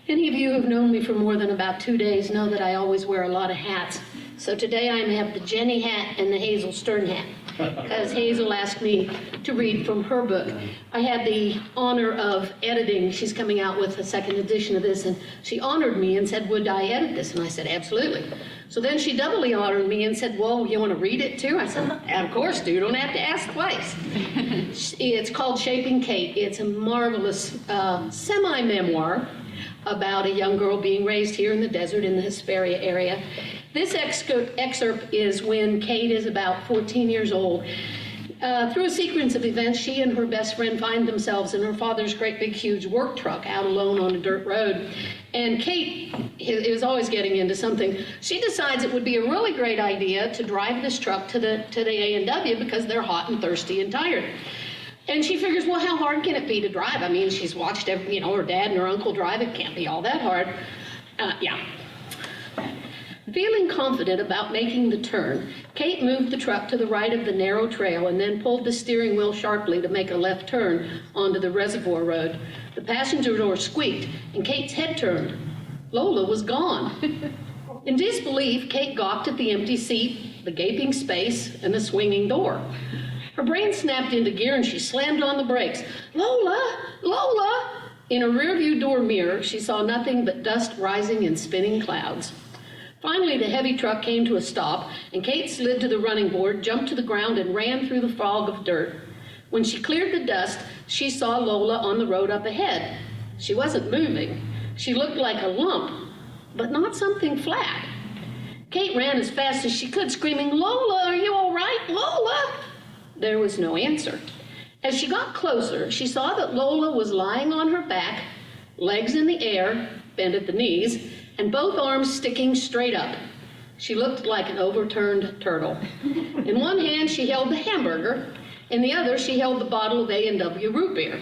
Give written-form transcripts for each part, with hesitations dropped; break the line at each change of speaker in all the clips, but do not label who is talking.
Any of you who've known me for more than about 2 days know that I always wear a lot of hats. So today I have the Jenny hat and the Hazel Stern hat, because Hazel asked me to read from her book. I had the honor of editing. She's coming out with a second edition of this, and she honored me and said, would I edit this? And I said, absolutely. So then she doubly honored me and said, well, you want to read it too? I said, of course, dude, don't have to ask twice. It's called Shaping Kate. It's a marvelous semi-memoir about a young girl being raised here in the desert in the Hesperia area. This excerpt is when Kate is about 14 years old. Through a sequence of events, she and her best friend find themselves in her father's great big huge work truck out alone on a dirt road. And Kate is always getting into something. She decides it would be a really great idea to drive this truck to the A&W because they're hot and thirsty and tired. And she figures, well, how hard can it be to drive? I mean, she's watched her dad and her uncle drive. It can't be all that hard. Feeling confident about making the turn, Kate moved the truck to the right of the narrow trail and then pulled the steering wheel sharply to make a left turn onto the reservoir road. The passenger door squeaked, and Kate's head turned. Lola was gone. In disbelief, Kate gawked at the empty seat, the gaping space, and the swinging door. Her brain snapped into gear, and she slammed on the brakes. Lola! Lola! In a rearview door mirror, she saw nothing but dust rising in spinning clouds. Finally, the heavy truck came to a stop, and Kate slid to the running board, jumped to the ground, and ran through the fog of dirt. When she cleared the dust, she saw Lola on the road up ahead. She wasn't moving. She looked like a lump, but not something flat. Kate ran as fast as she could, screaming, Lola, are you all right? Lola! There was no answer. As she got closer, she saw that Lola was lying on her back, legs in the air, bent at the knees, and both arms sticking straight up. She looked like an overturned turtle. In one hand, she held the hamburger. In the other, she held the bottle of A&W root beer.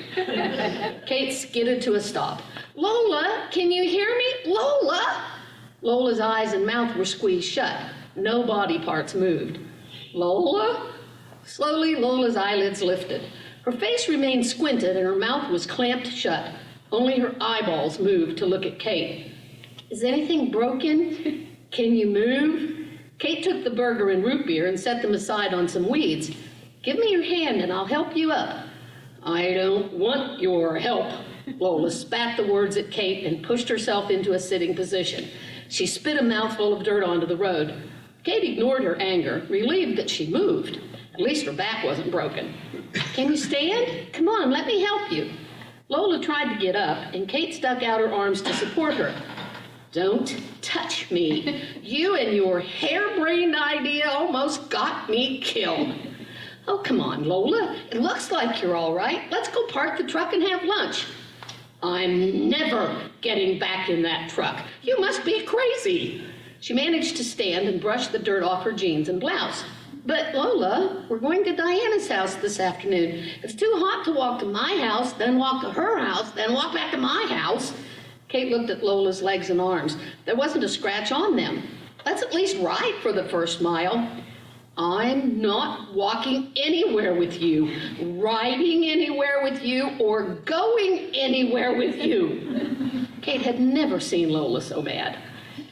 Kate skidded to a stop. Lola, can you hear me? Lola! Lola's eyes and mouth were squeezed shut. No body parts moved. Lola? Slowly, Lola's eyelids lifted. Her face remained squinted and her mouth was clamped shut. Only her eyeballs moved to look at Kate. Is anything broken? Can you move? Kate took the burger and root beer and set them aside on some weeds. Give me your hand and I'll help you up. I don't want your help. Lola spat the words at Kate and pushed herself into a sitting position. She spit a mouthful of dirt onto the road. Kate ignored her anger, relieved that she moved. At least her back wasn't broken. Can you stand? Come on, let me help you. Lola tried to get up, and Kate stuck out her arms to support her. Don't touch me. You and your harebrained idea almost got me killed. Oh, come on, Lola. It looks like you're all right. Let's go park the truck and have lunch. I'm never getting back in that truck. You must be crazy. She managed to stand and brush the dirt off her jeans and blouse. But Lola, we're going to Diana's house this afternoon. It's too hot to walk to my house, then walk to her house, then walk back to my house. Kate looked at Lola's legs and arms. There wasn't a scratch on them. Let's at least ride for the first mile. I'm not walking anywhere with you, riding anywhere with you, or going anywhere with you. Kate had never seen Lola so bad.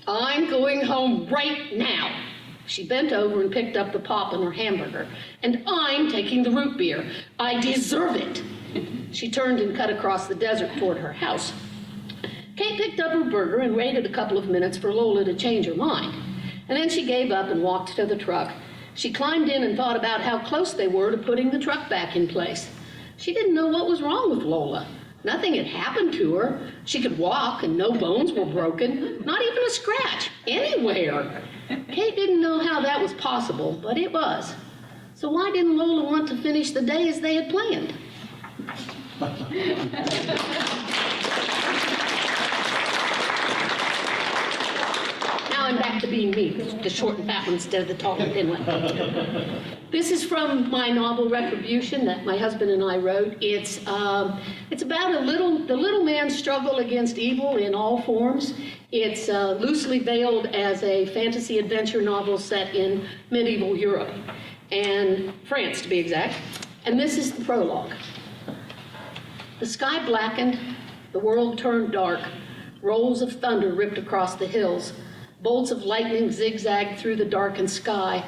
I'm going home right now. She bent over and picked up the pop in her hamburger. And I'm taking the root beer. I deserve it. She turned and cut across the desert toward her house. Kate picked up her burger and waited a couple of minutes for Lola to change her mind. And then she gave up and walked to the truck. She climbed in and thought about how close they were to putting the truck back in place. She didn't know what was wrong with Lola. Nothing had happened to her. She could walk and no bones were broken, not even a scratch, anywhere. Kate didn't know how that was possible, but it was. So why didn't Lola want to finish the day as they had planned? Now I'm back to being me, the short and fat one instead of the tall and thin one. This is from my novel Retribution that my husband and I wrote. It's about the little man's struggle against evil in all forms. It's loosely veiled as a fantasy adventure novel set in medieval Europe, and France to be exact. And this is the prologue. The sky blackened, the world turned dark. Rolls of thunder ripped across the hills. Bolts of lightning zigzagged through the darkened sky.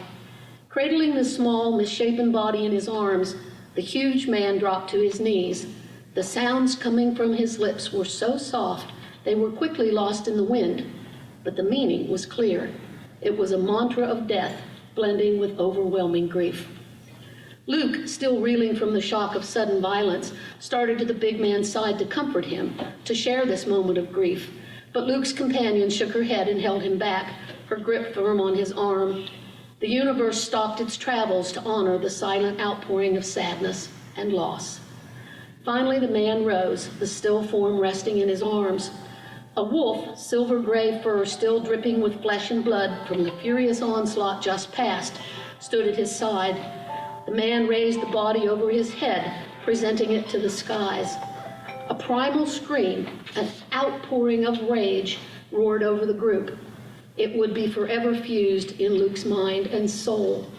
Cradling the small, misshapen body in his arms, the huge man dropped to his knees. The sounds coming from his lips were so soft they were quickly lost in the wind, but the meaning was clear. It was a mantra of death blending with overwhelming grief. Luke, still reeling from the shock of sudden violence, started to the big man's side to comfort him, to share this moment of grief. But Luke's companion shook her head and held him back, her grip firm on his arm. The universe stopped its travels to honor the silent outpouring of sadness and loss. Finally, the man rose, the still form resting in his arms. A wolf, silver-gray fur still dripping with flesh and blood from the furious onslaught just past, stood at his side. The man raised the body over his head, presenting it to the skies. A primal scream, an outpouring of rage, roared over the group. It would be forever fused in Luke's mind and soul.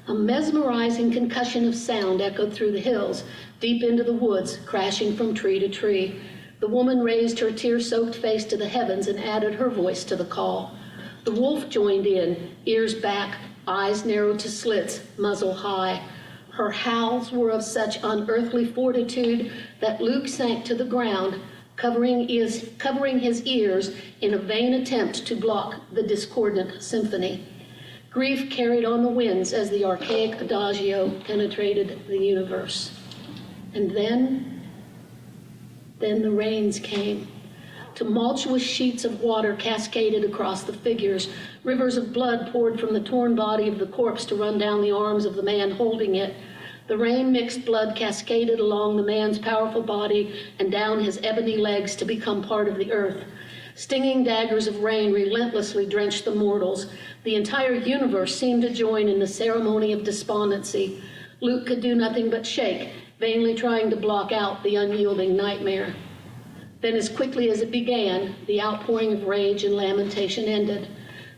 A mesmerizing concussion of sound echoed through the hills, deep into the woods, crashing from tree to tree. The woman raised her tear-soaked face to the heavens and added her voice to the call. The wolf joined in, ears back, eyes narrowed to slits, muzzle high. Her howls were of such unearthly fortitude that Luke sank to the ground, covering his ears in a vain attempt to block the discordant symphony. Grief carried on the winds as the archaic adagio penetrated the universe. And then the rains came. Tumultuous sheets of water cascaded across the figures. Rivers of blood poured from the torn body of the corpse to run down the arms of the man holding it. The rain-mixed blood cascaded along the man's powerful body and down his ebony legs to become part of the earth. Stinging daggers of rain relentlessly drenched the mortals. The entire universe seemed to join in the ceremony of despondency. Luke could do nothing but shake, vainly trying to block out the unyielding nightmare. Then, as quickly as it began, the outpouring of rage and lamentation ended.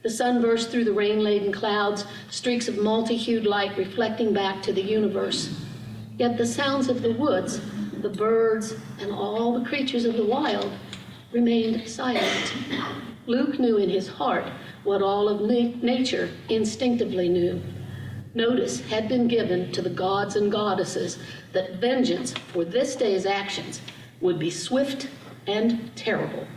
The sun burst through the rain-laden clouds, streaks of multi-hued light reflecting back to the universe. Yet the sounds of the woods, the birds, and all the creatures of the wild remained silent. Luke knew in his heart what all of nature instinctively knew. Notice had been given to the gods and goddesses that vengeance for this day's actions would be swift and terrible.